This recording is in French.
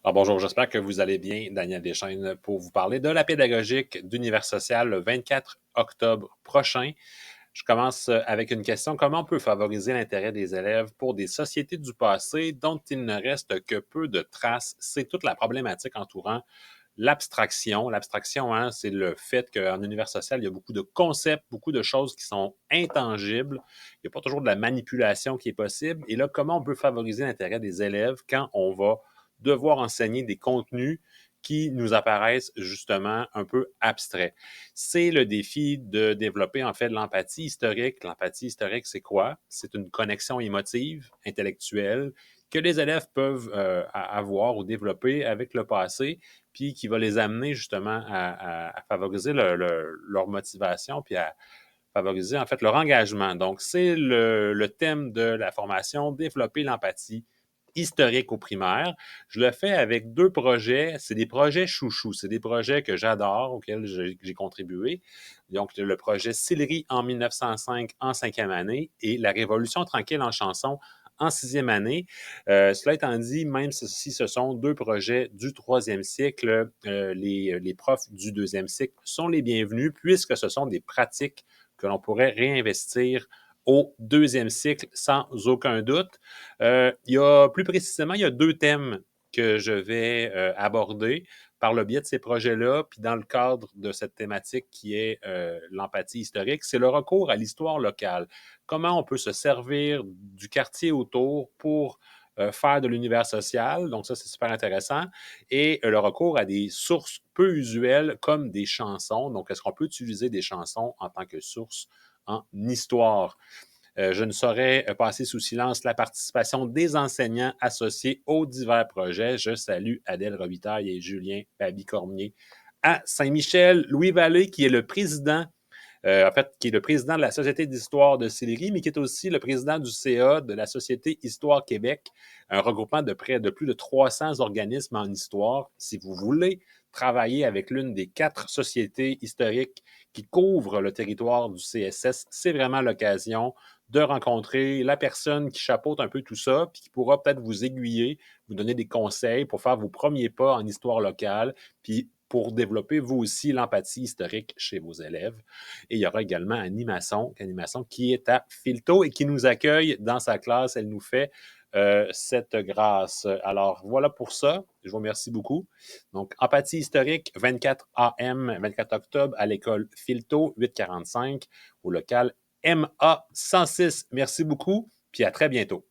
Alors bonjour, j'espère que vous allez bien. Daniel Deschaines pour vous parler de la pédagogique d'Univers social le 24 octobre prochain. Je commence avec une question. Comment on peut favoriser l'intérêt des élèves pour des sociétés du passé dont il ne reste que peu de traces? C'est toute la problématique entourant l'abstraction. L'abstraction, hein, c'est le fait qu'en univers social, il y a beaucoup de concepts, beaucoup de choses qui sont intangibles. Il n'y a pas toujours de la manipulation qui est possible. Et là, comment on peut favoriser l'intérêt des élèves quand on va devoir enseigner des contenus qui nous apparaissent justement un peu abstraits? C'est le défi de développer en fait l'empathie historique. L'empathie historique, c'est quoi? C'est une connexion émotive, intellectuelle, que les élèves peuvent avoir ou développer avec le passé, puis qui va les amener justement à favoriser leur motivation, puis à favoriser en fait leur engagement. Donc, c'est le thème de la formation, développer l'empathie historique au primaire. Je le fais avec deux projets. C'est des projets chouchous. C'est des projets que j'adore, auxquels j'ai contribué. Donc, le projet Sillery en 1905 en cinquième année et La Révolution tranquille en chanson en sixième année. Cela étant dit, même si ce sont deux projets du troisième cycle, les profs du deuxième cycle sont les bienvenus puisque ce sont des pratiques que l'on pourrait réinvestir au deuxième cycle sans aucun doute. Plus précisément, il y a deux thèmes que je vais aborder par le biais de ces projets-là, puis dans le cadre de cette thématique qui est l'empathie historique, c'est le recours à l'histoire locale. Comment on peut se servir du quartier autour pour faire de l'univers social, donc ça c'est super intéressant, et le recours à des sources peu usuelles comme des chansons. Donc est-ce qu'on peut utiliser des chansons en tant que source en histoire? Je ne saurais passer sous silence la participation des enseignants associés aux divers projets. Je salue Adèle Robitaille et Julien Babi-Cormier à Saint-Michel. Louis Vallée, qui est le président qui est le président de la Société d'histoire de Sillery, mais qui est aussi le président du CA de la Société Histoire Québec, un regroupement de près de plus de 300 organismes en histoire. Si vous voulez travailler avec l'une des 4 sociétés historiques qui couvrent le territoire du CSS, c'est vraiment l'occasion de rencontrer la personne qui chapeaute un peu tout ça, puis qui pourra peut-être vous aiguiller, vous donner des conseils pour faire vos premiers pas en histoire locale, puis pour développer vous aussi l'empathie historique chez vos élèves. Et il y aura également Animation qui est à Filto et qui nous accueille dans sa classe. Elle nous fait cette grâce. Alors, voilà pour ça. Je vous remercie beaucoup. Donc, Empathie historique, 24 AM, 24 octobre, à l'école Filto, 845, au local MA 106. Merci beaucoup, puis à très bientôt.